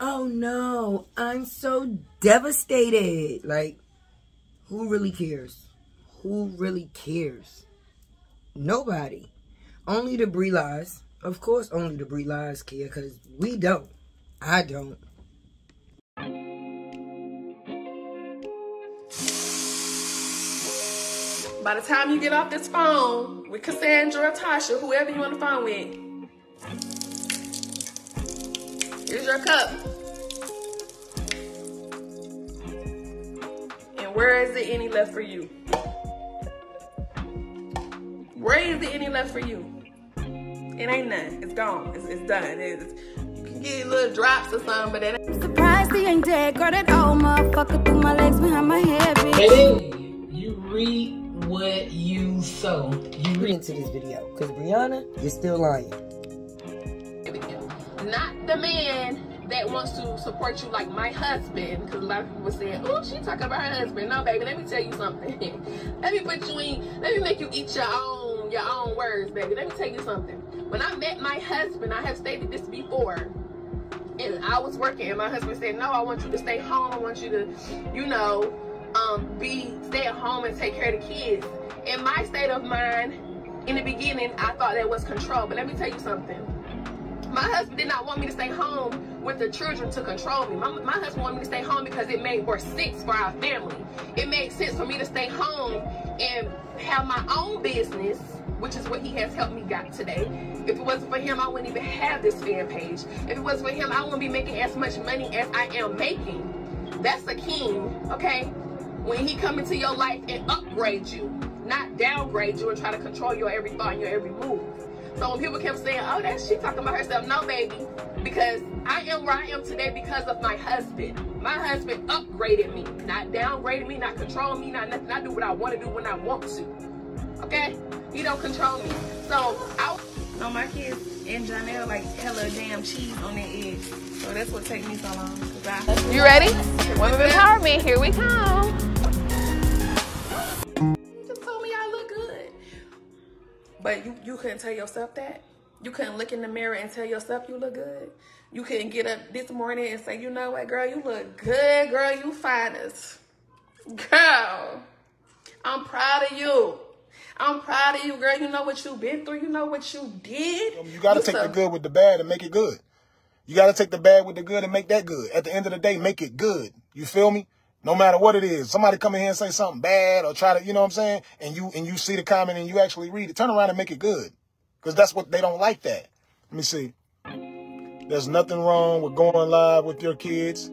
Oh no, I'm so devastated. Like, who really cares? Who really cares? Nobody. Only the Bree-Lies. Of course, only the Bree-Lies care, because we don't. I don't. By the time you get off this phone with Cassandra or Tasha, whoever you on the phone with, here's your cup. And where is it any left for you? Where is it any left for you? It ain't none. It's gone. It's done. You can get little drops or something, but it ain't. Surprised he ain't dead. Girl, that old motherfucker threw my legs behind my head, bitch. Hey, you read what you sow. You Read into this video, because Brianna is still lying. Not the man that wants to support you like my husband, because a lot of people saying, oh, she talking about her husband. No, baby, let me tell you something. Let me put you in, let me make you eat your own words, baby. Let me tell you something. When I met my husband, I have stated this before, and I was working, and my husband said, no, I want you to stay home. I want you to, you know, stay at home and take care of the kids. In my state of mind, in the beginning, I thought that was control. But let me tell you something. My husband did not want me to stay home with the children to control me. My husband wanted me to stay home because it made more sense for our family. It made sense for me to stay home and have my own business, which is what he has helped me get today. If it wasn't for him, I wouldn't even have this fan page. If it wasn't for him, I wouldn't be making as much money as I am making. That's a king, okay? When he come into your life and upgrade you, not downgrade you and try to control your every thought and your every move. So when people kept saying, oh, that she talking about herself, no, baby, because I am where I am today because of my husband. My husband upgraded me, not downgraded me, not controlling me, not nothing. I do what I want to do when I want to, okay? He don't control me. So no, my kids and Janelle like hella damn cheese on their edge. So that's what takes me so long. You ready? Women empowerment, here we come. But you couldn't tell yourself that? You couldn't look in the mirror and tell yourself you look good? You couldn't get up this morning and say, you know what, girl, you look good, girl, you finest. Girl, I'm proud of you. I'm proud of you, girl. You know what you've been through. You know what you did. You got to take the good with the bad and make it good. You got to take the bad with the good and make that good. At the end of the day, make it good. You feel me? No matter what it is, somebody come in here and say something bad or try to, you know what I'm saying? And you see the comment and you actually read it. Turn around and make it good. Because that's what they don't like that. Let me see. There's nothing wrong with going live with your kids.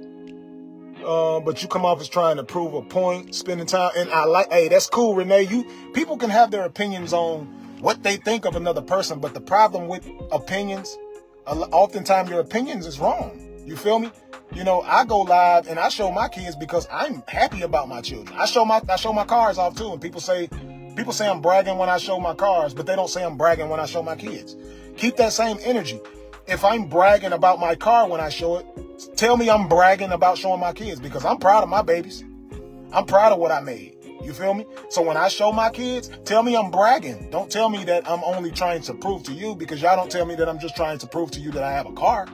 But you come off as trying to prove a point, spending time. And I like, hey, that's cool, Renee. People can have their opinions on what they think of another person. But the problem with opinions, oftentimes your opinions is wrong. You feel me? You know, I go live and I show my kids because I'm happy about my children. I show my cars off too. And people say I'm bragging when I show my cars, but they don't say I'm bragging when I show my kids. Keep that same energy. If I'm bragging about my car when I show it, tell me I'm bragging about showing my kids because I'm proud of my babies. I'm proud of what I made. You feel me? So when I show my kids, tell me I'm bragging. Don't tell me that I'm only trying to prove to you because y'all don't tell me that I'm just trying to prove to you that I have a car.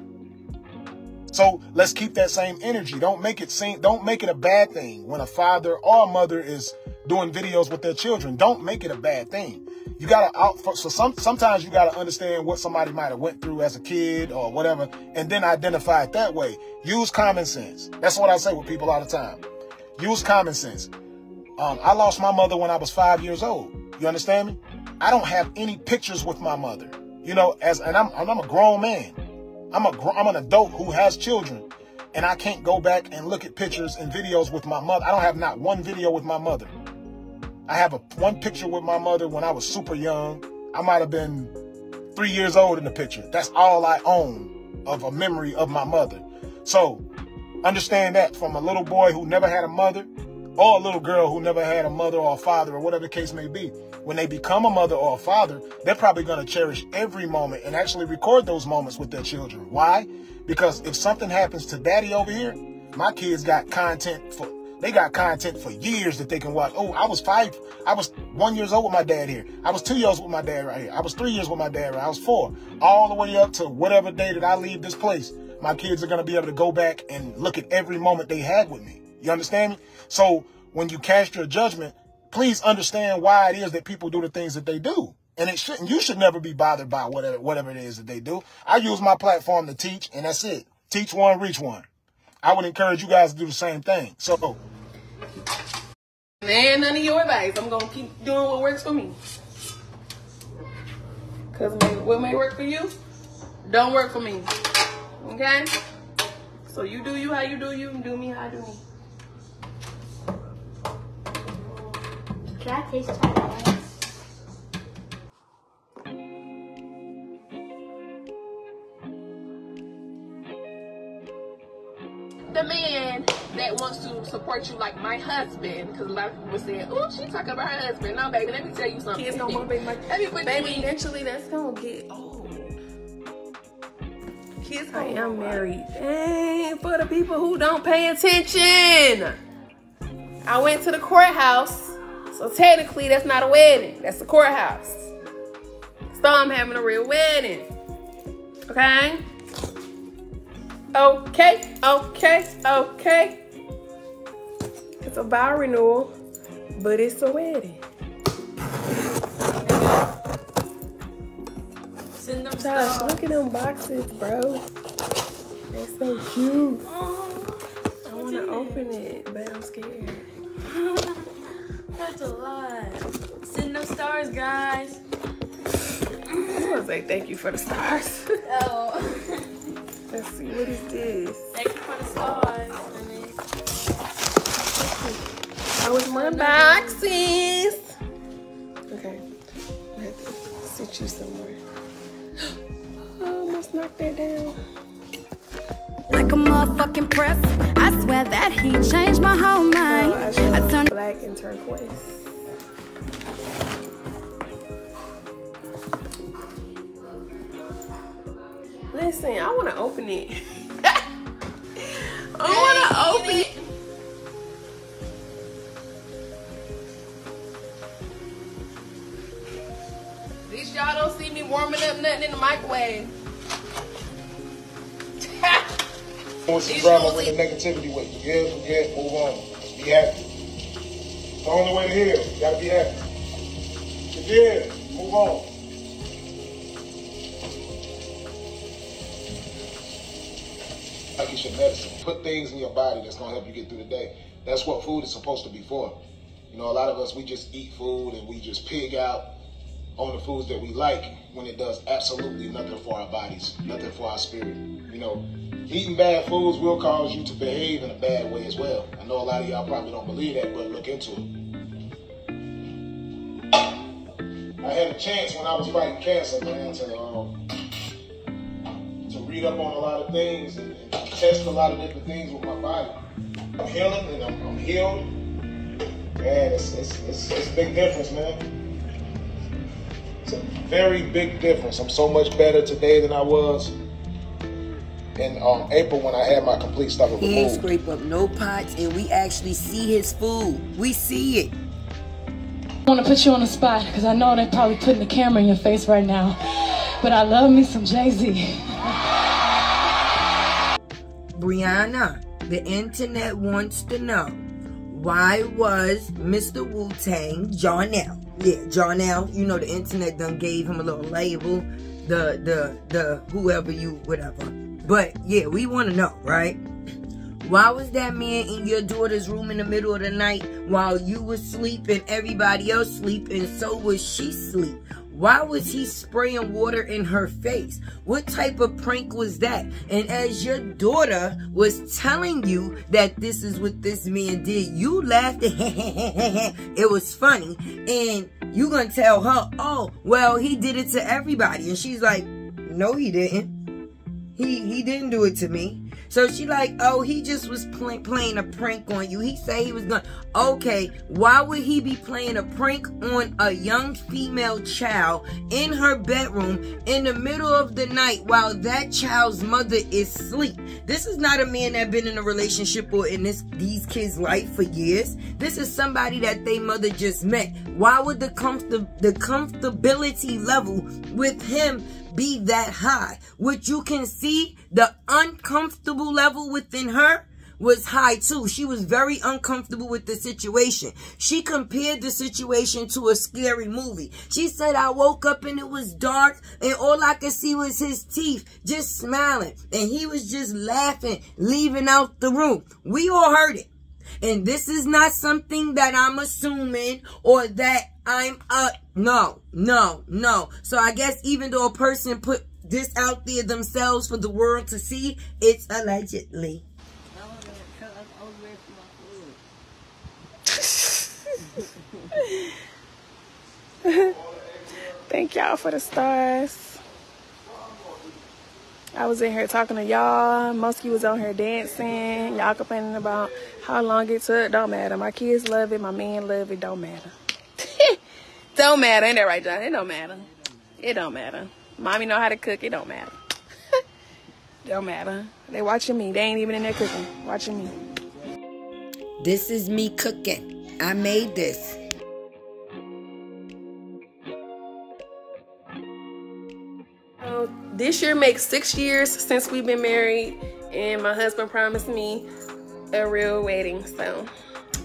So let's keep that same energy. Don't make it a bad thing when a father or a mother is doing videos with their children. Don't make it a bad thing. You gotta sometimes you gotta understand what somebody might have went through as a kid or whatever, and then identify it that way. Use common sense. That's what I say with people all the time. Use common sense. I lost my mother when I was 5 years old. You understand me? I don't have any pictures with my mother. You know, and I'm a grown man. I'm an adult who has children, and I can't go back and look at pictures and videos with my mother. I don't have not one video with my mother. I have one picture with my mother when I was super young. I might have been 3 years old in the picture. That's all I own of a memory of my mother. So understand that from a little boy who never had a mother or a little girl who never had a mother or a father or whatever the case may be. When they become a mother or a father, they're probably going to cherish every moment and actually record those moments with their children. Why? Because if something happens to daddy over here, my kids got content for years that they can watch. Oh, I was 1 year old with my dad here. I was 2 years with my dad right here. I was 3 years with my dad right here. I was 4. All the way up to whatever day that I leave this place. my kids are going to be able to go back and look at every moment they had with me. You understand me? So when you cast your judgment, please understand why it is that people do the things that they do. And you should never be bothered by whatever it is that they do. I use my platform to teach, and that's it. Teach one, reach one. I would encourage you guys to do the same thing. So, man, none of your advice. I'm going to keep doing what works for me. Because what may work for you, don't work for me. Okay? So you do you how you do you, and do me how I do me. Can I taste that? The man that wants to support you like my husband, because a lot of people saying, oh, she talking about her husband. No, baby, let me tell you something. Kids don't want to be my baby. Eventually, that's gonna get old. Kids, I am married. Dang, for the people who don't pay attention. I went to the courthouse, so technically that's not a wedding. That's the courthouse. So I'm having a real wedding. Okay. Okay, okay, okay. It's a vow renewal, but it's a wedding. Send them Josh, look at them boxes, bro. They're so cute. I want to open it, but I'm scared. That's a lot. Send them stars, guys. I want to say thank you for the stars. Oh. Let's see, what is this? Thank you for the stars. Oh, it's my boxes. Okay, I have to sit you somewhere. Oh, almost knocked that down. Like a motherfucking press. I swear that he changed my whole mind. I turned black and turquoise. Listen, I want to open it. I want to open it. At least y'all don't see me warming up nothing in the microwave. want some drama with the negativity with you. Good, forget, move on. Be happy. It's the only way to heal. You gotta be happy. Forgive, move on. Like it's your medicine. Put things in your body that's gonna help you get through the day. That's what food is supposed to be for. You know, a lot of us, we just eat food and we just pig out on the foods that we like when it does absolutely nothing for our bodies, nothing for our spirit. You know, eating bad foods will cause you to behave in a bad way as well. I know a lot of y'all probably don't believe that, but look into it. I had a chance when I was fighting cancer, man, to read up on a lot of things and test a lot of different things with my body. I'm healing and I'm healed. Man, it's a big difference, man. It's a very big difference. I'm so much better today than I was in April when I had my complete stomach removed. He ain't scrape up no pots, and we actually see his food. We see it. I want to put you on the spot because I know they're probably putting the camera in your face right now. But I love me some Jay-Z. Brianna, the internet wants to know, why was Mr. Wu-Tang, Jarnell? Yeah, Jarnell, you know the internet done gave him a little label, the whoever you, whatever. But yeah, we want to know, right? Why was that man in your daughter's room in the middle of the night while you were sleeping, everybody else sleeping, so was she sleep? Why was he spraying water in her face? What type of prank was that? And as your daughter was telling you that this is what this man did, you laughed. It was funny. And you gonna tell her, oh, well, he did it to everybody. And she's like, no, he didn't. He didn't do it to me. So she like, oh, he just was playing a prank on you. He said he was going to. Okay, why would he be playing a prank on a young female child in her bedroom in the middle of the night while that child's mother is asleep? This is not a man that been in a relationship or in these kids' life for years. This is somebody that they mother just met. Why would the comfortability level with him be that high. What you can see, the uncomfortable level within her was high too. She was very uncomfortable with the situation. She compared the situation to a scary movie. She said, I woke up and it was dark and all I could see was his teeth just smiling. And he was just laughing, leaving out the room. We all heard it. And this is not something that I'm assuming or that I'm no. So I guess even though a person put this out there themselves for the world to see, it's allegedly. Thank y'all for the stars. I was in here talking to y'all. Mosky was on here dancing. Y'all complaining about how long it took. Don't matter. My kids love it. My man love it. Don't matter. Don't matter. Ain't that right, John? It don't matter. It don't matter. Mommy know how to cook. It don't matter. Don't matter. They watching me. They ain't even in there cooking. Watching me. This is me cooking. I made this. This year makes 6 years since we've been married, and my husband promised me a real wedding, so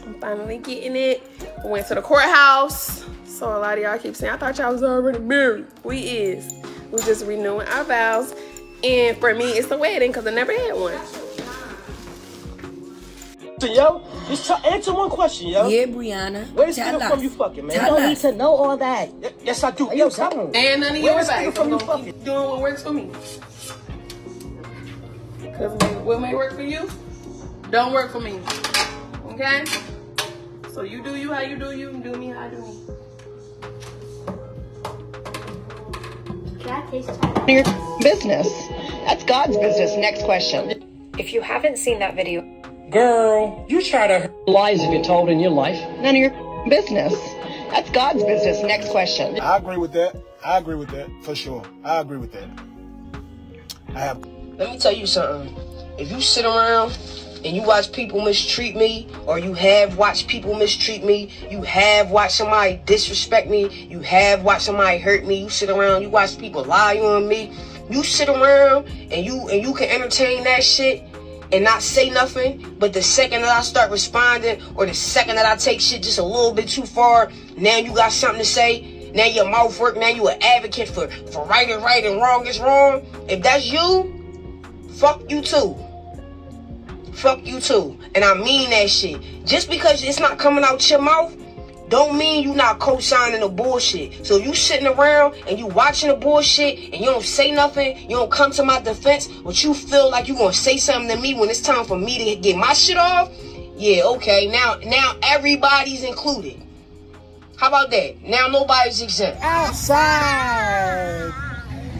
I'm finally getting it. We went to the courthouse, so a lot of y'all keep saying, I thought y'all was already married. We is. We just renewing our vows, and for me, it's a wedding because I never had one. So, yo, just answer one question, yo. Yeah, Brianna. Where's the from you fucking, man? Tell I don't us. need to know all that. Yes, I do. Hey, yo, tell me. And none of Where's yours back. from you I'm gonna fucking? keep doing what works for me. Because what may work for you, don't work for me. Okay? So you do you how you do you, and do me how I do me. Your business. That's God's business. Next question. If you haven't seen that video, Girl, you try to lies have been told in your life. none of your business. That's God's business. Next question. I agree with that. I agree with that, for sure. I agree with that. Let me tell you something. If you sit around and you watch people mistreat me, or you have watched people mistreat me, you have watched somebody disrespect me, you have watched somebody hurt me, you sit around, you watch people lie on me, you sit around and you can entertain that shit and not say nothing, but the second that I start responding, or the second that I take shit just a little bit too far, now you got something to say, now your mouth work, now you an advocate for right is right and wrong is wrong. If that's you, fuck you too. Fuck you too. And I mean that shit. Just because it's not coming out your mouth, don't mean you not co-signing the bullshit. So you sitting around and you watching the bullshit and you don't say nothing, you don't come to my defense, but you feel like you gonna say something to me when it's time for me to get my shit off? Yeah, okay. Now everybody's included. How about that? Now nobody's exempt. Outside.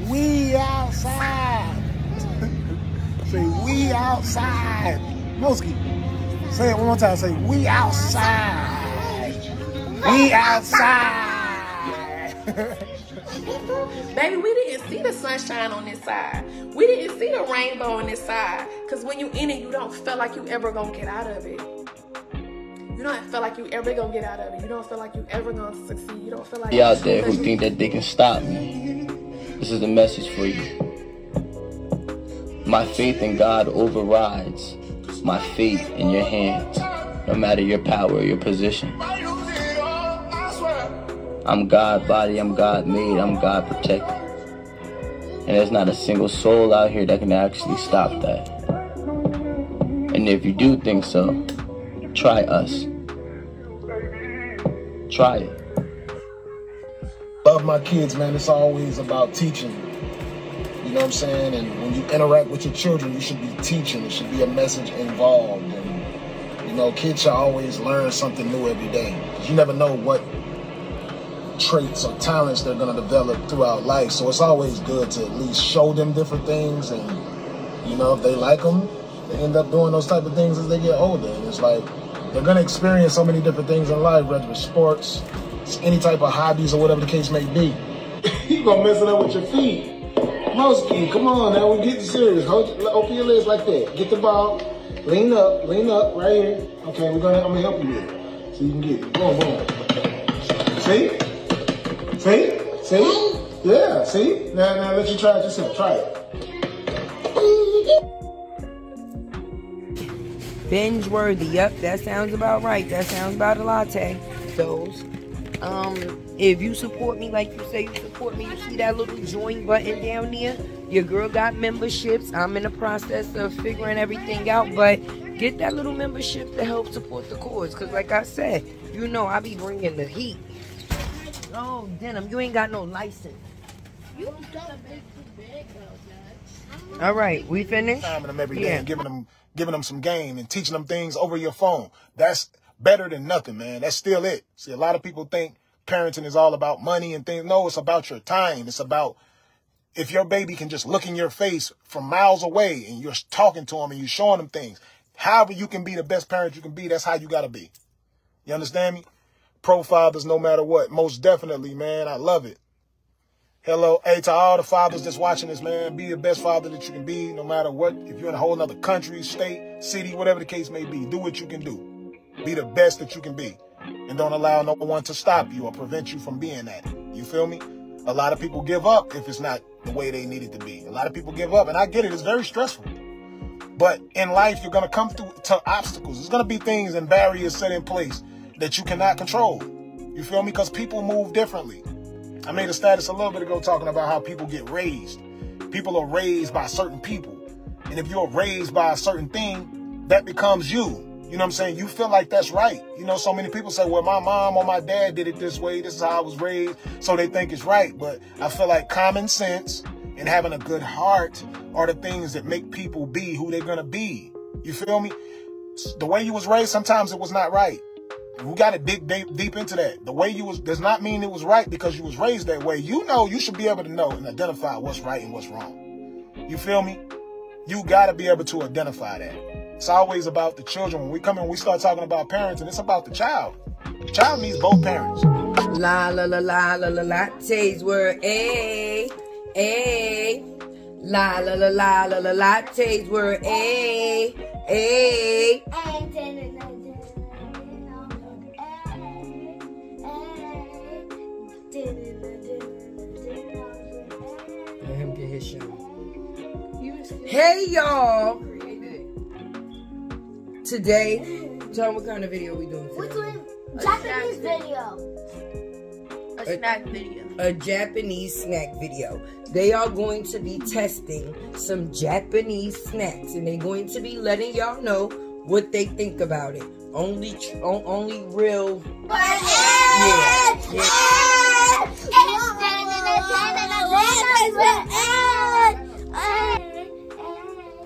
We outside. Say we outside. Mosky, say it one more time. Say we outside. We outside. Baby, we didn't see the sunshine on this side. We didn't see the rainbow on this side. Because when you in it, you don't feel like you ever gonna get out of it. You don't feel like you ever gonna get out of it. You don't feel like you ever gonna succeed. You don't feel like... Y'all out there who think that they can stop me, this is the message for you. My faith in God overrides my faith in your hands, no matter your power or your position. I'm God body, I'm God made, I'm God protected. And there's not a single soul out here that can actually stop that. And if you do think so, try us. Try it. Love my kids, man. It's always about teaching. You know what I'm saying? And when you interact with your children, you should be teaching. There should be a message involved. And, you know, kids should always learn something new every day. Because you never know what traits or talents they're going to develop throughout life. So it's always good to at least show them different things. And, you know, if they like them, they end up doing those type of things as they get older. And it's like, they're going to experience so many different things in life, whether it's sports, any type of hobbies or whatever the case may be. You going to mess it up with your feet. Mosky, come on now, we're getting serious. Open your legs like that. Get the ball. Lean up, right here. Okay, I'm gonna help you with it. So you can get it. Boom, boom. See? Yeah, see? Now let you try it yourself. Try it. Binge worthy. Yep, that sounds about right. That sounds about a latte. Those. If you support me like you say you support me, you see that little join button down there? Your girl got memberships. I'm in the process of figuring everything out, but get that little membership to help support the cause. Because like I said, you know I be bringing the heat. Oh, Denim, you ain't got no license. You gotta make too big, though, all right, we finished? Timing them every day and giving them some game and teaching them things over your phone. That's better than nothing, man. That's still it. See, a lot of people think parenting is all about money and things. No, it's about your time. It's about if your baby can just look in your face from miles away and you're talking to them and you're showing them things. However you can be the best parent you can be, that's how you got to be. You understand me? Pro fathers, no matter what. Most definitely, man. I love it. Hello. Hey, to all the fathers that's watching this, man, be the best father that you can be, no matter what. If you're in a whole other country, state, city, whatever the case may be, do what you can do. Be the best that you can be. And don't allow no one to stop you or prevent you from being that. You feel me? A lot of people give up if it's not the way they need it to be. A lot of people give up, and I get it. It's very stressful. But in life, you're going to come through to obstacles. There's going to be things and barriers set in place that you cannot control. You feel me? Because people move differently. I made a status a little bit ago talking about how people get raised. People are raised by certain people. And if you're raised by a certain thing, that becomes you. You know what I'm saying? You feel like that's right. You know, so many people say, well, my mom or my dad did it this way. This is how I was raised. So they think it's right. But I feel like common sense and having a good heart are the things that make people be who they're going to be. You feel me? The way you was raised, sometimes it was not right. We got to dig deep into that. The way you was does not mean it was right because you was raised that way. You know, you should be able to know and identify what's right and what's wrong. You feel me? You got to be able to identify that. It's always about the children. When we come in, we start talking about parents, and it's about the child. The child needs both parents. La la la la la la lattes were a. La la la la la la lattes were a. Let him get his show. Hey y'all! Today, tell them what kind of video we doing today. We're doing Japanese video. A snack video. A Japanese snack video. They are going to be testing some Japanese snacks, and they're going to be letting y'all know what they think about it. Only real.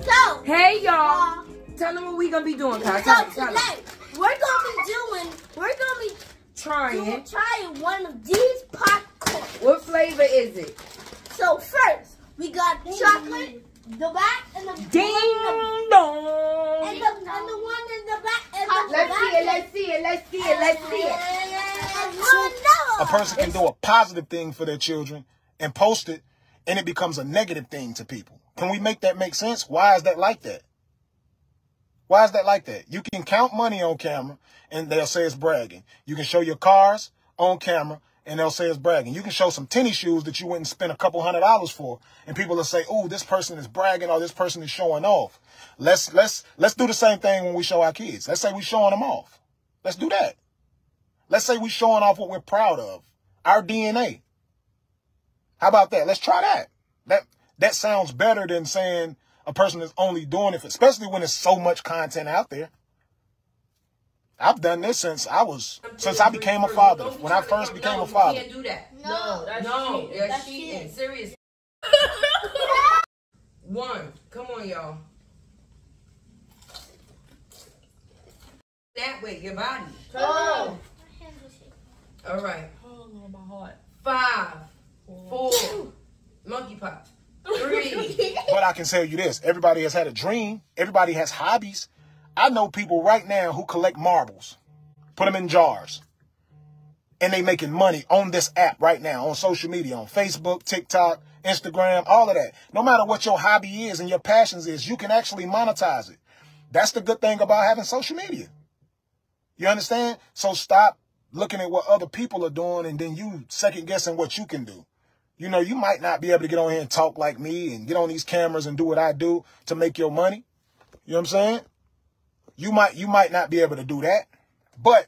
So, hey y'all, tell them what we gonna be doing, Kai. So today, we're gonna be trying one of these popcorn. What flavor is it? So first, we got chocolate, the back, and the ding dong, and the one in the back. And let's see it. A person can do a positive thing for their children and post it, and it becomes a negative thing to people. Can we make that make sense? Why is that like that? Why is that like that? You can count money on camera, and they'll say it's bragging. You can show your cars on camera, and they'll say it's bragging. You can show some tennis shoes that you wouldn't spend a couple $100s for, and people will say, "Oh, this person is bragging, or this person is showing off." Let's do the same thing when we show our kids. Let's say we're showing them off. Let's do that. Let's say we're showing off what we're proud of, our DNA. How about that? Let's try that. That sounds better than saying a person is only doing it, especially when there's so much content out there. I've done this since I became a father. When I first became a father. You can't do that. No, that's cheating. Serious. One. Come on, y'all. That way, your body. Oh. All right. Oh, my heart. 5, 4, monkey pop. 3. But I can tell you this. Everybody has had a dream. Everybody has hobbies. I know people right now who collect marbles, put them in jars, and they making money on this app right now, on social media, on Facebook, TikTok, Instagram, all of that. No matter what your hobby is and your passions is, you can actually monetize it. That's the good thing about having social media. You understand? So stop looking at what other people are doing and then you second guessing what you can do. You know, you might not be able to get on here and talk like me and get on these cameras and do what I do to make your money. You know what I'm saying? You might not be able to do that, but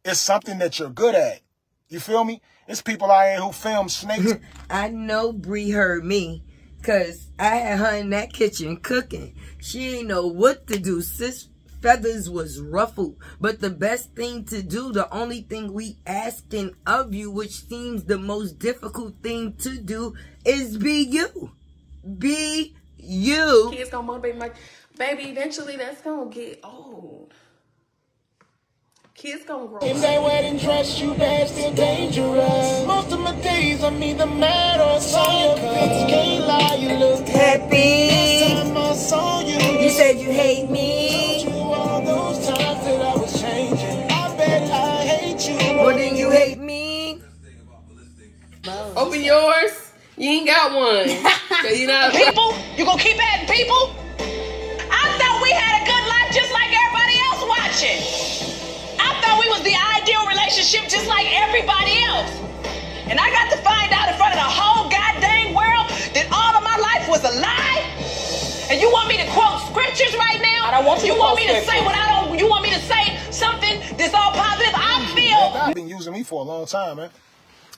it's something that you're good at. You feel me? It's people out here who film snakes. I know Bree heard me, because I had her in that kitchen cooking. She ain't know what to do. Sis feathers was ruffled. But the best thing to do, the only thing we asking of you, which seems the most difficult thing to do, is be you. Be you. Kids gonna motivate my baby. Eventually, that's gonna get old. Kids gonna grow. In that wedding dress, you bad, still dangerous. Most of my days, I'm either mad or sad. Cause can't lie, you look happy. Last time I saw you, You said you hate me. Told you all those times that I was changing. I bet I hate you more than you hate me. Open yours. You ain't got one. You know, people, you gonna keep adding people? I thought we had a good life just like everybody else watching. I thought we was the ideal relationship just like everybody else. And I got to find out in front of the whole goddamn world that all of my life was a lie. And you want me to quote scriptures right now? I don't want you to want me to say what I don't. You want me to say something that's all positive? I feel. God been using me for a long time, man.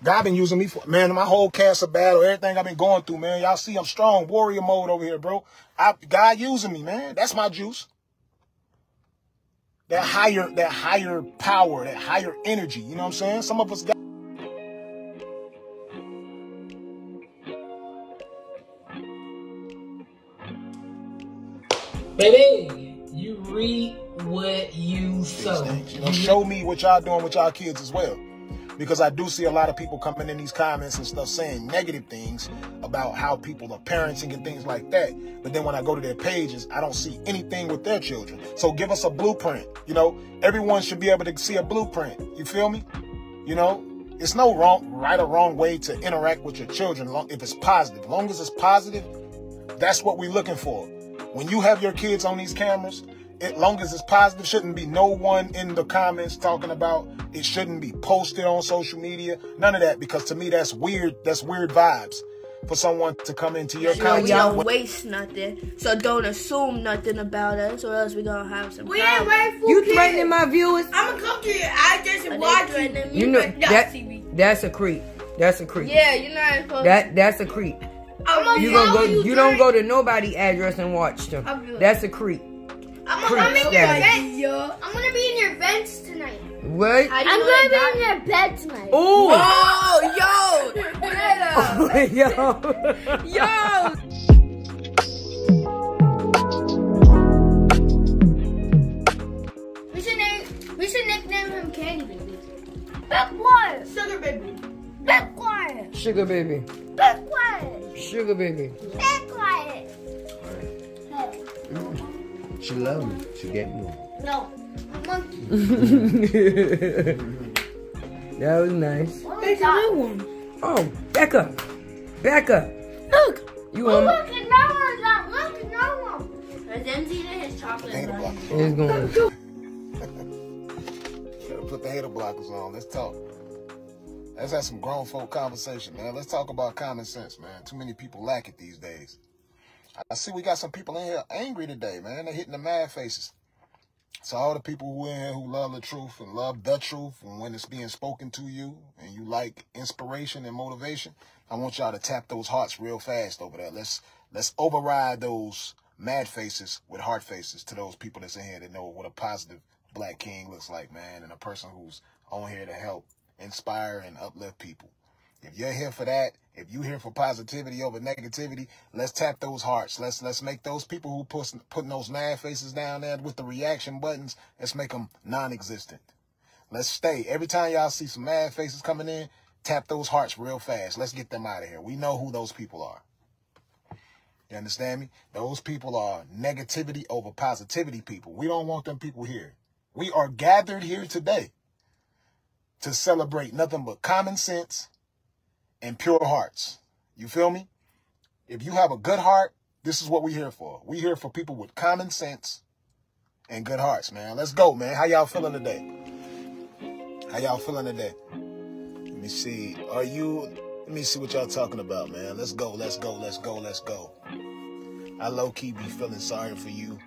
God been using me for, man, my whole cancer battle, everything I've been going through, man. Y'all see I'm strong, warrior mode over here, bro. God using me, man. That's my juice. That higher power, that higher energy. You know what I'm saying? Some of us got. Baby, you reap what you sow. You know, show me what y'all doing with y'all kids as well. Because I do see a lot of people coming in these comments and stuff saying negative things about how people are parenting and things like that. But then when I go to their pages, I don't see anything with their children. So give us a blueprint. You know, everyone should be able to see a blueprint. You feel me? You know, it's no right or wrong way to interact with your children if it's positive. As long as it's positive, that's what we're looking for. When you have your kids on these cameras, as long as it's positive, shouldn't be no one in the comments talking about it, shouldn't be posted on social media. None of that, because to me that's weird. That's weird vibes for someone to come into your content. We don't waste nothing, so don't assume nothing about us, or else we're gonna have some problems. Ain't ready for you kids. Threatening my viewers? I'm gonna come to your address and watch them. You know that's a creep. That's a creep. Yeah, you're not supposed that's a creep. You don't go to nobody address and watch them. That's a creep. I'm gonna be in your vents, yo. I'm gonna be in your vents tonight. What? I'm gonna be in your bed tonight. Ooh. Oh, yo. Yo. We should nickname him Candy Baby. Be quiet. Sugar Baby. Be quiet. Sugar Baby. Be quiet. Sugar Baby. Be quiet. She love me. She get me. No. Monkey. That was nice. There's a new one. Oh, back up. Back up. Look. You want look, another one's out. Look, another one. There's empty in his chocolate. It's going. Put the hater blockers on. Let's talk. Let's have some grown folk conversation, man. Let's talk about common sense, man. Too many people lack it these days. I see we got some people in here angry today, man. They're hitting the mad faces. So all the people who in here who love the truth and love the truth, and when it's being spoken to you and you like inspiration and motivation, I want y'all to tap those hearts real fast over there. Let's override those mad faces with heart faces to those people that's in here that know what a positive Black king looks like, man, and a person who's on here to help inspire and uplift people. If you're here for that, if you're here for positivity over negativity, let's tap those hearts. Let's make those people who putting those mad faces down there with the reaction buttons, let's make them non-existent. Let's stay. Every time y'all see some mad faces coming in, tap those hearts real fast. Let's get them out of here. We know who those people are. You understand me? Those people are negativity over positivity people. We don't want them people here. We are gathered here today to celebrate nothing but common sense and pure hearts. You feel me? If you have a good heart, this is what we're here for. We're here for people with common sense and good hearts, man. Let's go, man. How y'all feeling today? How y'all feeling today? Let me see. Are you Let me see what y'all talking about, man. Let's go. I low-key be feeling sorry for you.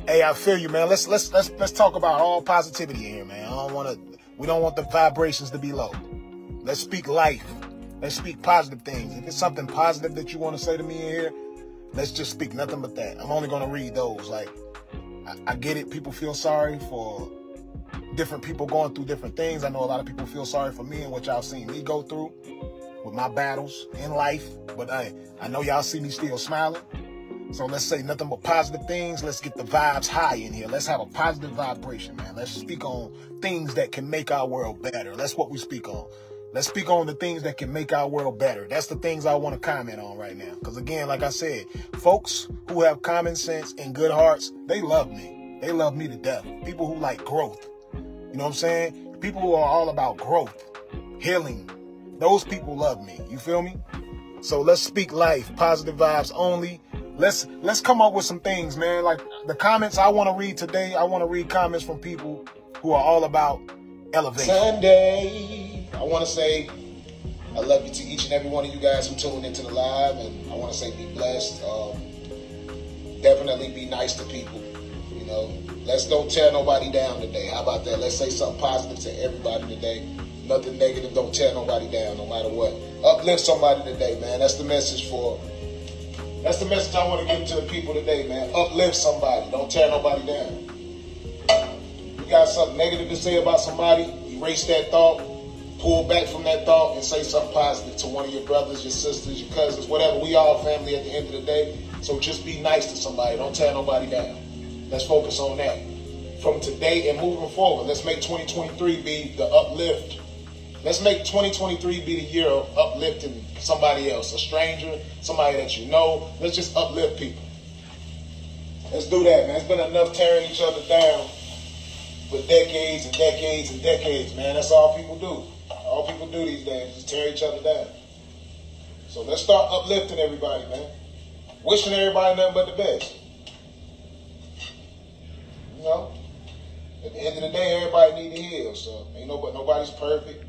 Hey, I feel you, man. Let's talk about all positivity here, man. We don't want the vibrations to be low. Let's speak life. Let's speak positive things. If it's something positive that you want to say to me in here, let's just speak nothing but that. I'm only going to read those. Like, I get it. People feel sorry for different people going through different things. I know a lot of people feel sorry for me and what y'all seen me go through with my battles in life. But I know y'all see me still smiling. So let's say nothing but positive things. Let's get the vibes high in here. Let's have a positive vibration, man. Let's speak on things that can make our world better. That's what we speak on. Let's speak on the things that can make our world better. That's the things I want to comment on right now. Because again, like I said, folks who have common sense and good hearts, they love me. They love me to death. People who like growth. You know what I'm saying? People who are all about growth, healing. Those people love me. You feel me? So let's speak life, positive vibes only. Let's come up with some things, man. Like the comments I want to read today, I want to read comments from people who are all about elevation. Sunday, I want to say I love you to each and every one of you guys who tuned into the live, and I want to say be blessed. Definitely be nice to people. You know, let's don't tear nobody down today. How about that? Let's say something positive to everybody today. Nothing negative. Don't tear nobody down, no matter what. Uplift somebody today, man. That's the message I want to give to the people today, man. Uplift somebody. Don't tear nobody down. You got something negative to say about somebody, erase that thought, pull back from that thought, and say something positive to one of your brothers, your sisters, your cousins, whatever. We all family at the end of the day. So just be nice to somebody. Don't tear nobody down. Let's focus on that. From today and moving forward, let's make 2023 be the uplift. Let's make 2023 be the year of uplifting somebody else, a stranger, somebody that you know. Let's just uplift people. Let's do that, man. It's been enough tearing each other down for decades and decades and decades, man. That's all people do. All people do these days is tear each other down. So let's start uplifting everybody, man. Wishing everybody nothing but the best. You know? At the end of the day, everybody need to heal, so ain't nobody's perfect.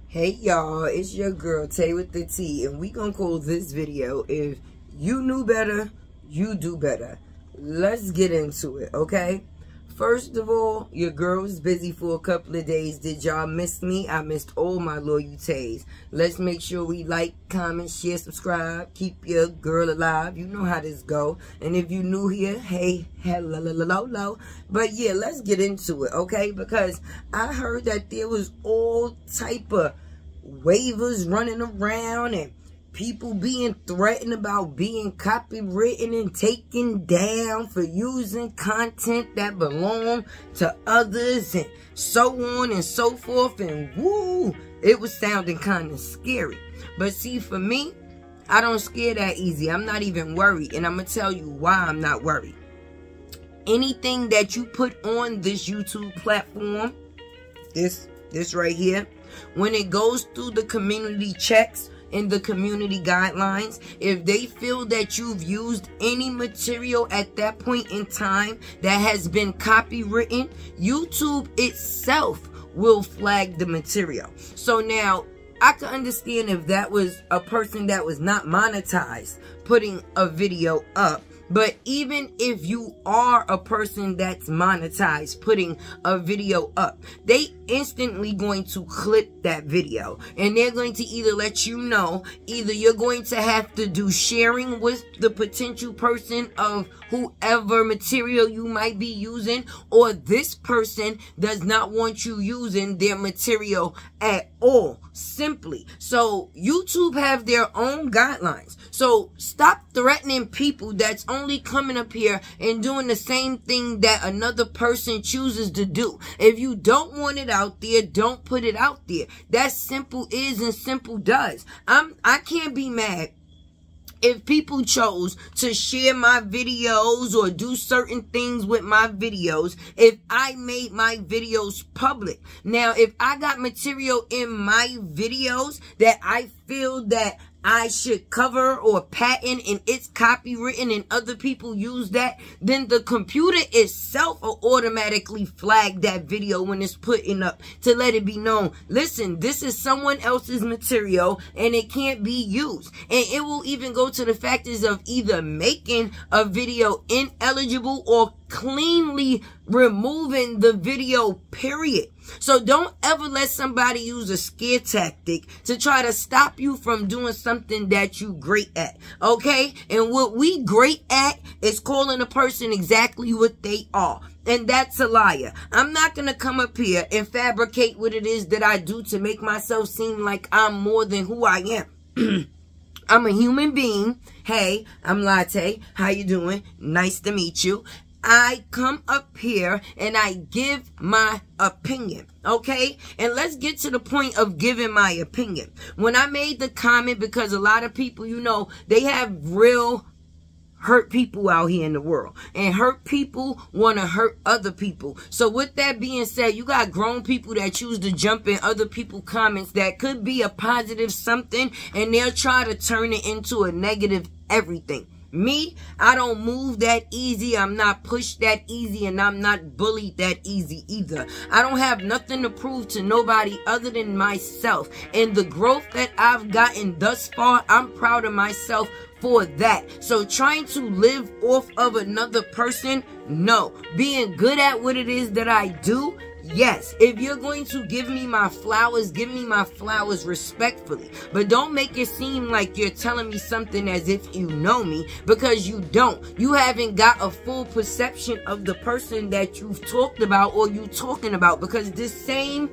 Hey y'all, it's your girl Tay with the T, and we gonna call this video If You Knew Better, You Do Better. Let's get into it, okay? First of all, your girl was busy for a couple of days. Did y'all miss me? I missed all my loyal Tays. Let's make sure we like, comment, share, subscribe. Keep your girl alive. You know how this go. And if you new here, hey, hello. But yeah, let's get into it, okay? Because I heard that there was all type of waivers running around and people being threatened about being copywritten and taken down for using content that belong to others and so on and so forth. And woo, it was sounding kind of scary. But see, for me, I don't scare that easy. I'm not even worried. And I'm going to tell you why I'm not worried. Anything that you put on this YouTube platform, this right here, when it goes through the community checks, in the community guidelines, if they feel that you've used any material at that point in time that has been copywritten, YouTube itself will flag the material. So now, I can understand if that was a person that was not monetized putting a video up. But even if you are a person that's monetized putting a video up, they instantly going to clip that video. And they're going to either let you know, either you're going to have to do sharing with the potential person of whoever material you might be using, or this person does not want you using their material at all, simply. So YouTube have their own guidelines. So stop threatening people that's only coming up here and doing the same thing that another person chooses to do. If you don't want it out there, don't put it out there. That simple is and simple does. I can't be mad if people chose to share my videos or do certain things with my videos, if I made my videos public. Now, if I got material in my videos that I feel that I should cover or patent and it's copywritten and other people use that, then the computer itself will automatically flag that video when it's putting up to let it be known, listen, this is someone else's material and it can't be used. And it will even go to the factors of either making a video ineligible or cleanly removing the video, period. So don't ever let somebody use a scare tactic to try to stop you from doing something that you great at, okay? And what we great at is calling a person exactly what they are. And that's a liar. I'm not going to come up here and fabricate what it is that I do to make myself seem like I'm more than who I am. I'm a human being. Hey, I'm Latte. How you doing? Nice to meet you. I come up here and I give my opinion, okay? And let's get to the point of giving my opinion. When I made the comment, because a lot of people, you know, they have real hurt people out here in the world. And hurt people want to hurt other people. So with that being said, you got grown people that choose to jump in other people's comments that could be a positive something, and they'll try to turn it into a negative everything. Me, I don't move that easy, I'm not pushed that easy, and I'm not bullied that easy either. I don't have nothing to prove to nobody other than myself. And the growth that I've gotten thus far, I'm proud of myself for that. So trying to live off of another person, no. Being good at what it is that I do, yes. If you're going to give me my flowers, give me my flowers respectfully. But don't make it seem like you're telling me something as if you know me, because you don't. You haven't got a full perception of the person that you've talked about or you talking about, because this same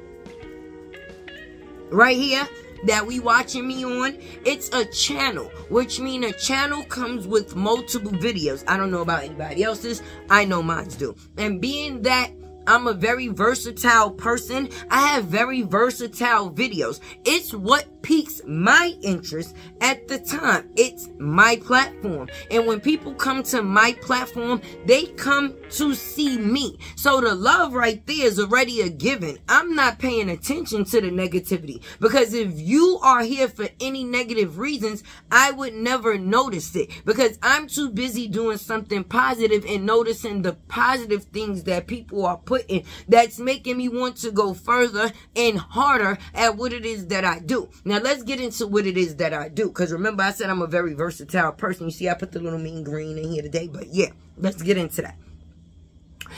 right here that we watching me on, it's a channel, which means a channel comes with multiple videos. I don't know about anybody else's, I know mine do. And being that I'm a very versatile person, I have very versatile videos. It's what piques my interest at the time. It's my platform. And when people come to my platform, they come to see me. So the love right there is already a given. I'm not paying attention to the negativity, because if you are here for any negative reasons, I would never notice it, because I'm too busy doing something positive and noticing the positive things that people are putting that's making me want to go further and harder at what it is that I do. Now let's get into what it is that I do, because remember I said I'm a very versatile person. You see I put the little mean green in here today, but yeah, let's get into that.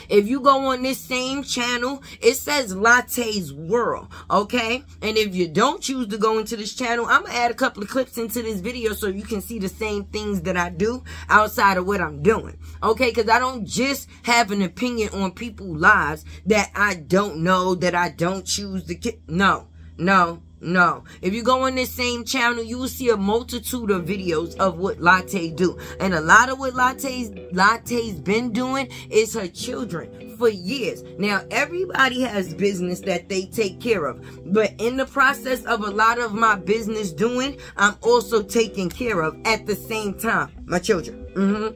If you go on this same channel, it says Latte's World, okay? And if you don't choose to go into this channel, I'm going to add a couple of clips into this video so you can see the same things that I do outside of what I'm doing, okay? Because I don't just have an opinion on people's lives that I don't know, that I don't choose to... No. If you go on this same channel, you will see a multitude of videos of what Latte do. And a lot of what Latte's been doing is her children for years. Now, everybody has business that they take care of. But in the process of a lot of my business doing, I'm also taking care of at the same time my children.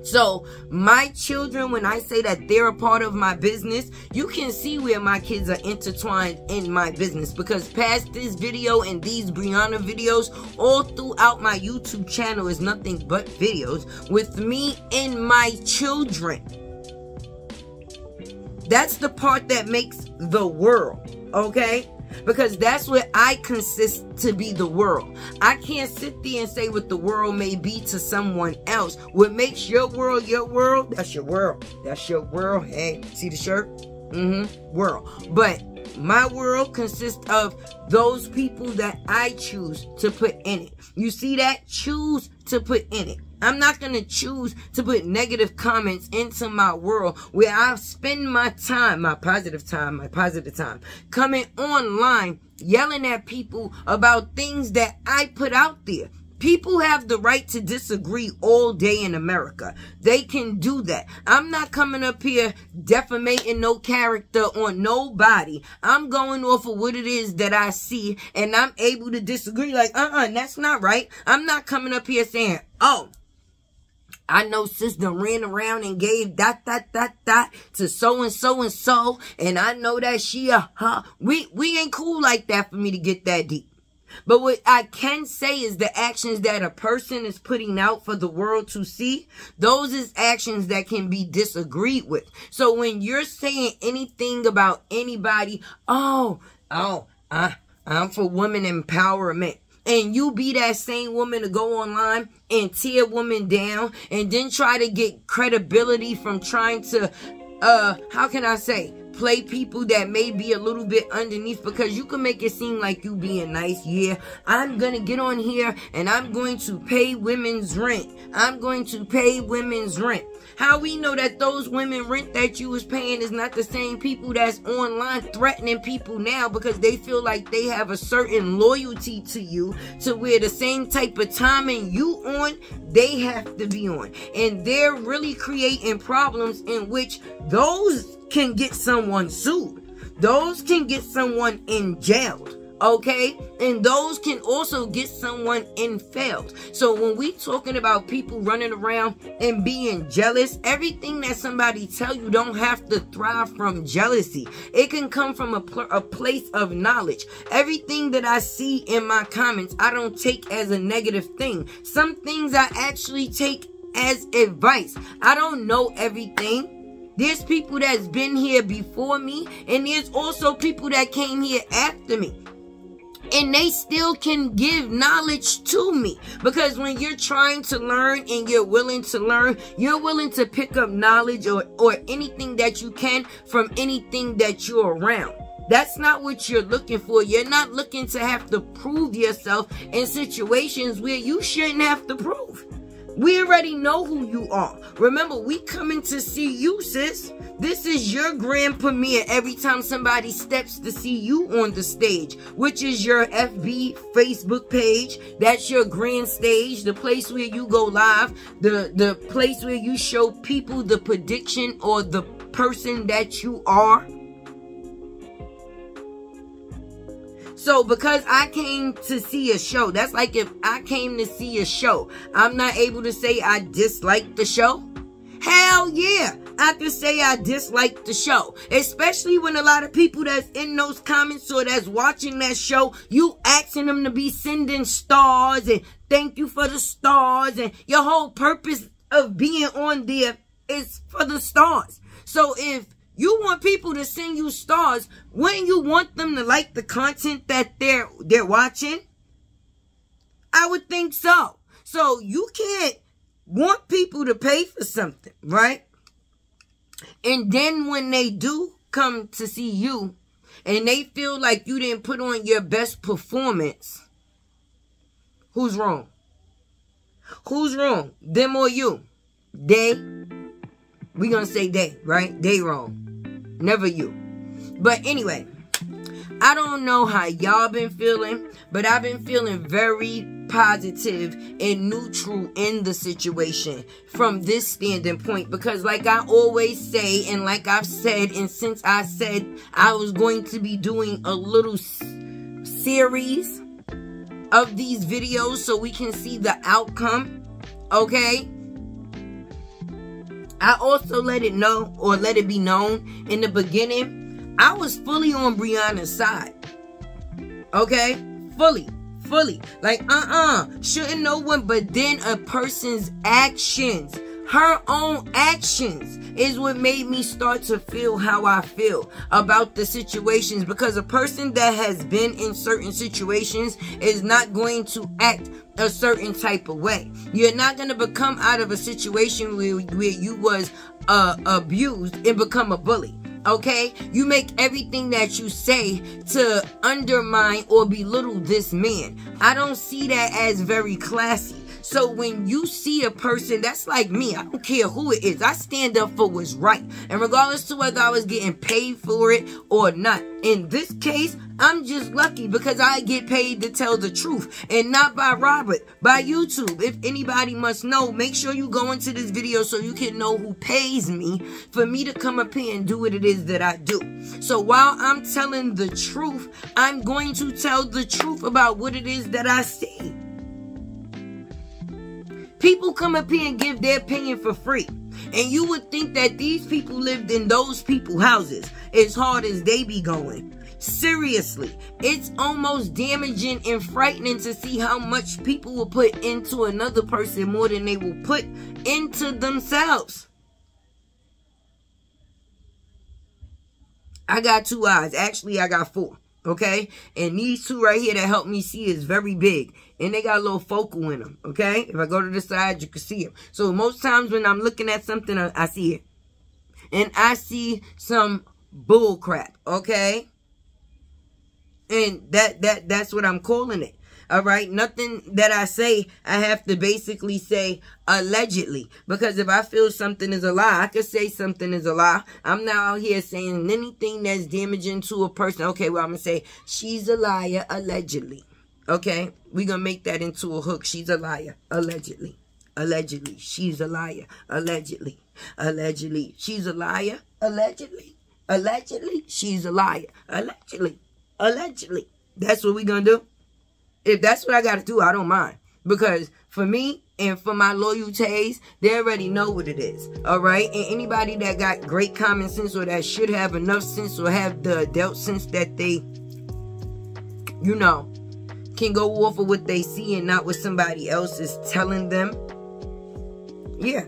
So my children, when I say that they're a part of my business, you can see where my kids are intertwined in my business, because past this video and these Brianna videos, all throughout my YouTube channel is nothing but videos with me and my children. That's the part that makes the world, okay? Because that's what I consist to be, the world. I can't sit there and say what the world may be to someone else. What makes your world, that's your world. That's your world. Hey, see the shirt? World. But my world consists of those people that I choose to put in it. You see that? Choose to put in it. I'm not going to choose to put negative comments into my world where I spend my time, my positive time, coming online, yelling at people about things that I put out there. People have the right to disagree all day in America. They can do that. I'm not coming up here defamating no character on nobody. I'm going off of what it is that I see, and I'm able to disagree like, that's not right. I'm not coming up here saying, oh, I know sis done ran around and gave ... to so and so and so, and I know that she we ain't cool like that for me to get that deep. But what I can say is the actions that a person is putting out for the world to see, those is actions that can be disagreed with. So when you're saying anything about anybody, I'm for women empowerment, and you be that same woman to go online and tear women down and then try to get credibility from trying to, how can I say, play people that may be a little bit underneath, because you can make it seem like you being nice. Yeah, I'm gonna get on here and I'm going to pay women's rent. I'm going to pay women's rent. How we know that those women rent that you was paying is not the same people that's online threatening people now because they feel like they have a certain loyalty to you, to where the same type of timing you on, they have to be on. And they're really creating problems in which those can get someone sued. Those can get someone in jail. Okay? And those can also get someone in failed. So when we talking about people running around and being jealous, everything that somebody tell you don't have to thrive from jealousy. It can come from a place of knowledge. Everything that I see in my comments, I don't take as a negative thing. Some things I actually take as advice. I don't know everything. There's people that's been here before me, and there's also people that came here after me. And they still can give knowledge to me. Because when you're trying to learn and you're willing to learn, you're willing to pick up knowledge or anything that you can from anything that you're around. That's not what you're looking for. You're not looking to have to prove yourself in situations where you shouldn't have to prove. We already know who you are. Remember, we coming to see you, sis. This is your grand premiere every time somebody steps to see you on the stage, which is your FB Facebook page. That's your grand stage, the place where you go live, the place where you show people the prediction or the person that you are. So because I came to see a show, that's like if I came to see a show, I'm not able to say I dislike the show. Hell yeah, I can say I dislike the show. Especially when a lot of people that's in those comments or that's watching that show, you asking them to be sending stars and thank you for the stars, and your whole purpose of being on there is for the stars. So if you want people to send you stars, wouldn't you want them to like the content that they're watching? I would think so. So you can't want people to pay for something, right? And then when they do come to see you and they feel like you didn't put on your best performance, who's wrong? Who's wrong? Them or you? They? We're going to say they, right? They wrong. Never you. But anyway, I don't know how y'all been feeling, but I've been feeling very positive and neutral in the situation from this standing point, because like I always say, and like I've said, and since I said I was going to be doing a little series of these videos so we can see the outcome, okay? I also let it know, or let it be known in the beginning, I was fully on Brianna's side. Okay? Fully. Like, shouldn't no one, but then a person's actions, her own actions, is what made me start to feel how I feel about the situations. Because a person that has been in certain situations is not going to act a certain type of way. You're not going to become out of a situation where you was abused and become a bully. Okay? You make everything that you say to undermine or belittle this man. I don't see that as very classy. So when you see a person that's like me, I don't care who it is, I stand up for what's right. And regardless to whether I was getting paid for it or not. In this case, I'm just lucky because I get paid to tell the truth. And not by Robert, by YouTube. If anybody must know, make sure you go into this video so you can know who pays me for me to come up here and do what it is that I do. So while I'm telling the truth, I'm going to tell the truth about what it is that I see. People come up here and give their opinion for free. And you would think that these people lived in those people's houses as hard as they be going. Seriously, it's almost damaging and frightening to see how much people will put into another person more than they will put into themselves. I got 2 eyes. Actually, I got 4. Okay? And these 2 right here that help me see is very big. And they got a little focal in them. Okay? If I go to the side, you can see them. So most times when I'm looking at something, I see it. And I see some bull crap. Okay? And that's what I'm calling it. All right? Nothing that I say, I have to basically say allegedly. Because if I feel something is a lie, I could say something is a lie. I'm not out here saying anything that's damaging to a person. Okay, well, I'm going to say she's a liar allegedly. Okay? We're going to make that into a hook. She's a liar allegedly. Allegedly. She's a liar allegedly. Allegedly. She's a liar allegedly. Allegedly. She's a liar allegedly. Allegedly. That's what we're going to do. If that's what I got to do, I don't mind. Because for me and for my loyalties, they already know what it is. All right? And anybody that got great common sense or that should have enough sense or have the adult sense that they, you know, can go off of what they see and not what somebody else is telling them. Yeah.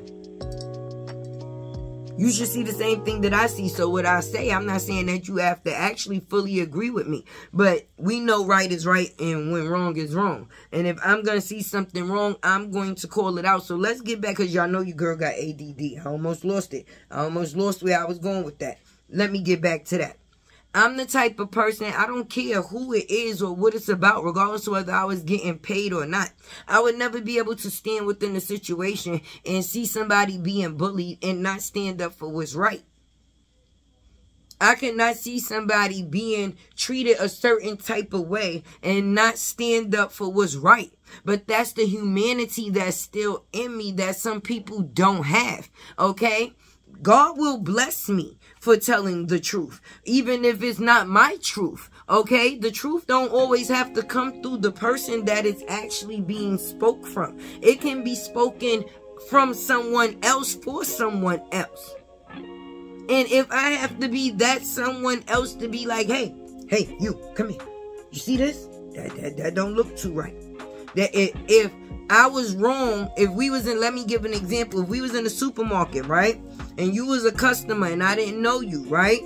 You should see the same thing that I see. So what I say, I'm not saying that you have to actually fully agree with me. But we know right is right and when wrong is wrong. And if I'm going to see something wrong, I'm going to call it out. So let's get back because y'all know your girl got ADD. I almost lost it. I almost lost where I was going with that. Let me get back to that. I'm the type of person, I don't care who it is or what it's about, regardless of whether I was getting paid or not. I would never be able to stand within the situation and see somebody being bullied and not stand up for what's right. I cannot see somebody being treated a certain type of way and not stand up for what's right. But that's the humanity that's still in me that some people don't have, okay? God will bless me for telling the truth, even if it's not my truth, okay? The truth don't always have to come through the person that it's actually being spoke from. It can be spoken from someone else for someone else. And if I have to be that someone else to be like, hey, you, come here. You see this? That don't look too right. That if I was wrong, if we was in, let me give an example. If we was in the supermarket, right? And you was a customer and I didn't know you, right?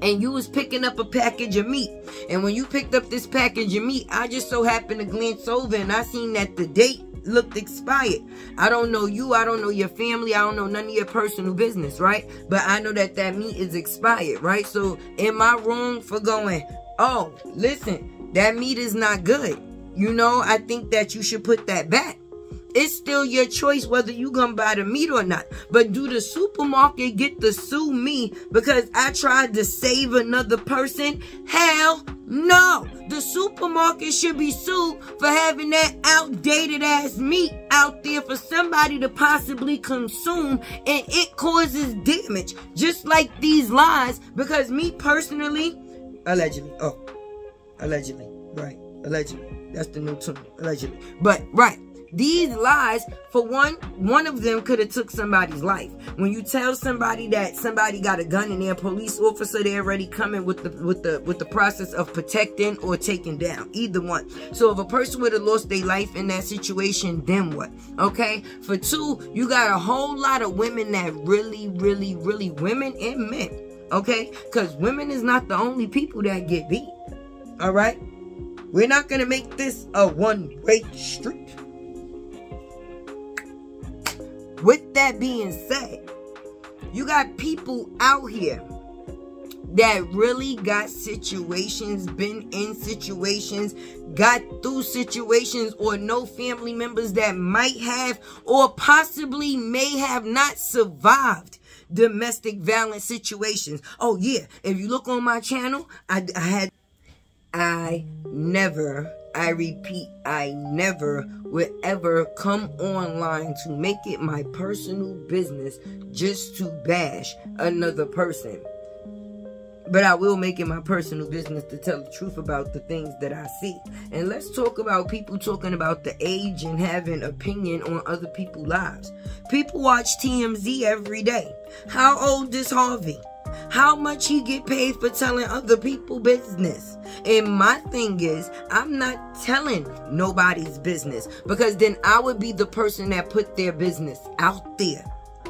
And you was picking up a package of meat. And when you picked up this package of meat, I just so happened to glance over and I seen that the date looked expired. I don't know you. I don't know your family. I don't know none of your personal business, right? But I know that that meat is expired, right? So am I wrong for going, oh, listen, that meat is not good? You know, I think that you should put that back. It's still your choice whether you gonna buy the meat or not. But do the supermarket get to sue me because I tried to save another person? Hell no. The supermarket should be sued for having that outdated ass meat out there for somebody to possibly consume, and it causes damage. Just like these lies, because me personally, allegedly, right, allegedly. That's the new term, allegedly. But, right. These lies, for one of them could have took somebody's life. When you tell somebody that somebody got a gun and they're a police officer, they're already coming with the process of protecting or taking down. Either one. So if a person would have lost their life in that situation, then what? Okay? For 2, you got a whole lot of women that really, women and men. Okay? Because women is not the only people that get beat. Alright? We're not going to make this a one-way street. With that being said, you got people out here that really got situations, been in situations, got through situations, or know family members that might have or possibly may have not survived domestic violence situations. Oh yeah, if you look on my channel, I never would ever come online to make it my personal business just to bash another person. But I will make it my personal business to tell the truth about the things that I see. And let's talk about people talking about the age and having opinion on other people's lives. People watch TMZ every day. How old is Harvey? How much he get paid for telling other people business? And my thing is, I'm not telling nobody's business, because then I would be the person that put their business out there.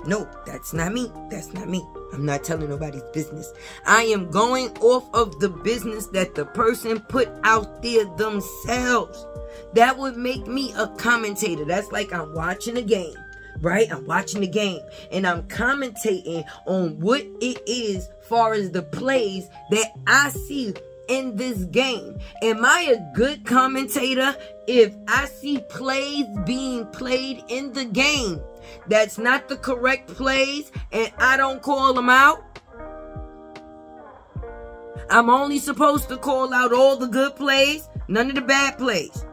No, that's not me. That's not me. I'm not telling nobody's business. I am going off of the business that the person put out there themselves. That would make me a commentator. That's like I'm watching a game, right? I'm watching the game and I'm commentating on what it is far as the plays that I see in this game. Am I a good commentator if I see plays being played in the game that's not the correct plays and I don't call them out? I'm only supposed to call out all the good plays, none of the bad plays.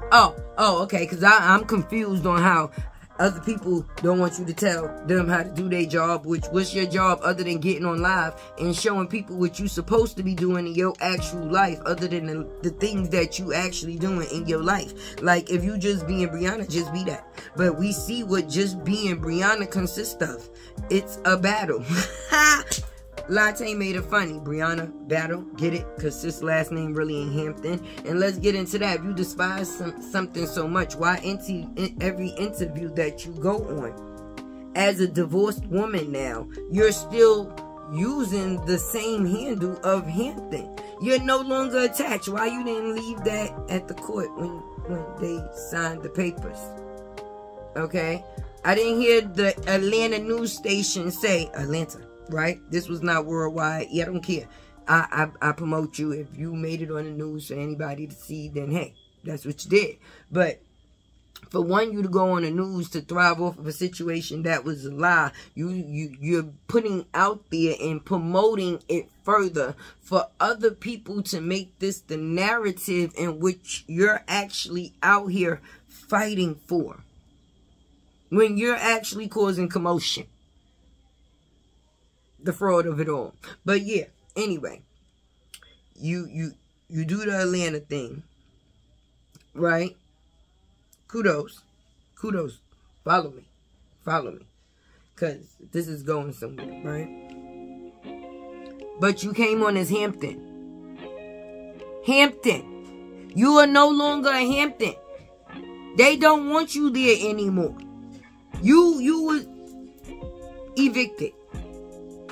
Oh, okay, because I'm confused on how other people don't want you to tell them how to do their job, what's your job other than getting on live and showing people what you're supposed to be doing in your actual life, other than the things that you actually doing in your life. Like, if you just being Brianna, just be that. But we see what just being Brianna consists of. It's a battle. Latte made it funny. Brianna, battle, get it? Because sis last name really ain't Hampton. And let's get into that. If you despise something so much, why in every interview that you go on, as a divorced woman now, you're still using the same handle of Hampton? You're no longer attached. Why you didn't leave that at the court when they signed the papers? Okay? I didn't hear the Atlanta news station say, Atlanta, right? This was not worldwide. Yeah, I don't care. I promote you. If you made it on the news for anybody to see, then hey, that's what you did. But for you to go on the news to thrive off of a situation that was a lie, you're putting out there and promoting it further for other people to make this the narrative in which you're actually out here fighting for, when you're actually causing commotion. The fraud of it all. But yeah, anyway, you do the Atlanta thing, right? Kudos. Follow me, because this is going somewhere, right? But you came on as Hampton. You are no longer a Hampton. They don't want you there anymore. You were evicted.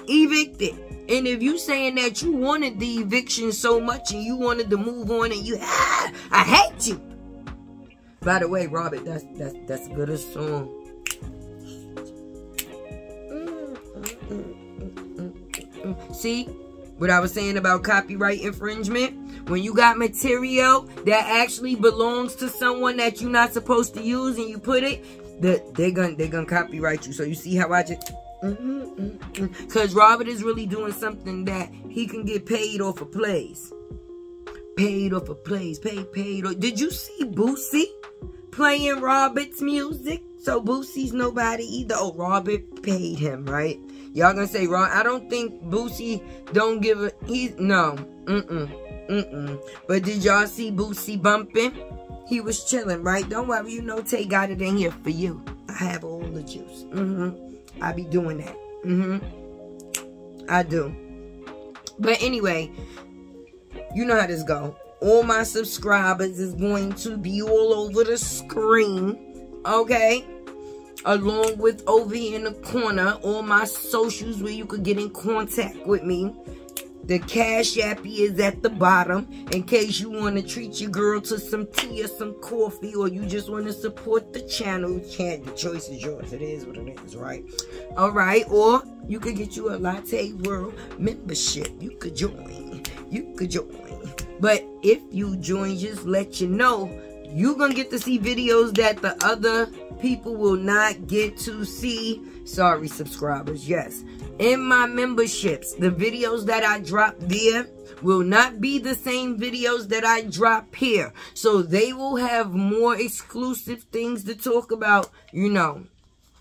And if you saying that you wanted the eviction so much and you wanted to move on and I hate you. By the way, Robert, that's a good song. See what I was saying about copyright infringement? When you got material that actually belongs to someone that you're not supposed to use and you put it, they're gonna copyright you. So you see how I just because Robert is really doing something that he can get paid off of plays. Paid. Did you see Boosie playing Robert's music? So Boosie's nobody either. Oh, Robert paid him, right? Y'all gonna say, I don't think Boosie don't give a... No. But did y'all see Boosie bumping? He was chilling, right? Don't worry, you know Tay got it in here for you. I have all the juice. I be doing that. I do. But anyway, you know how this go. All my subscribers is going to be all over the screen. Okay? Along with over here in the corner, all my socials where you could get in contact with me. The Cash Appy is at the bottom in case you want to treat your girl to some tea or some coffee, or you just want to support the channel. The choice is yours. It is what it is, right? All right. Or you could get you a Latte World membership. You could join. But if you join, just let you know, you're going to get to see videos that the other people will not get to see. Sorry, subscribers. Yes. In my memberships, the videos that I drop there will not be the same videos that I drop here. So they will have more exclusive things to talk about, you know.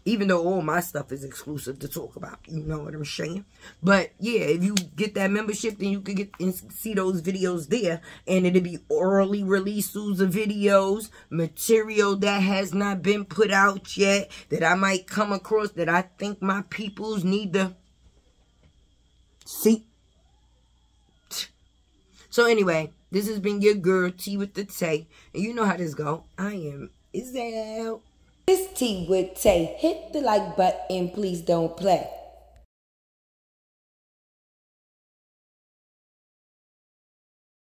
Even though all my stuff is exclusive to talk about. You know what I'm saying? But yeah, if you get that membership, then you can get and see those videos there. And it'll be early releases of videos, material that has not been put out yet, that I might come across that I think my peoples need to See? So anyway, this has been your girl, Tea with the Tay. And you know how this go. I am Izelle. It's Tea with Tay. Hit the like button, please don't play.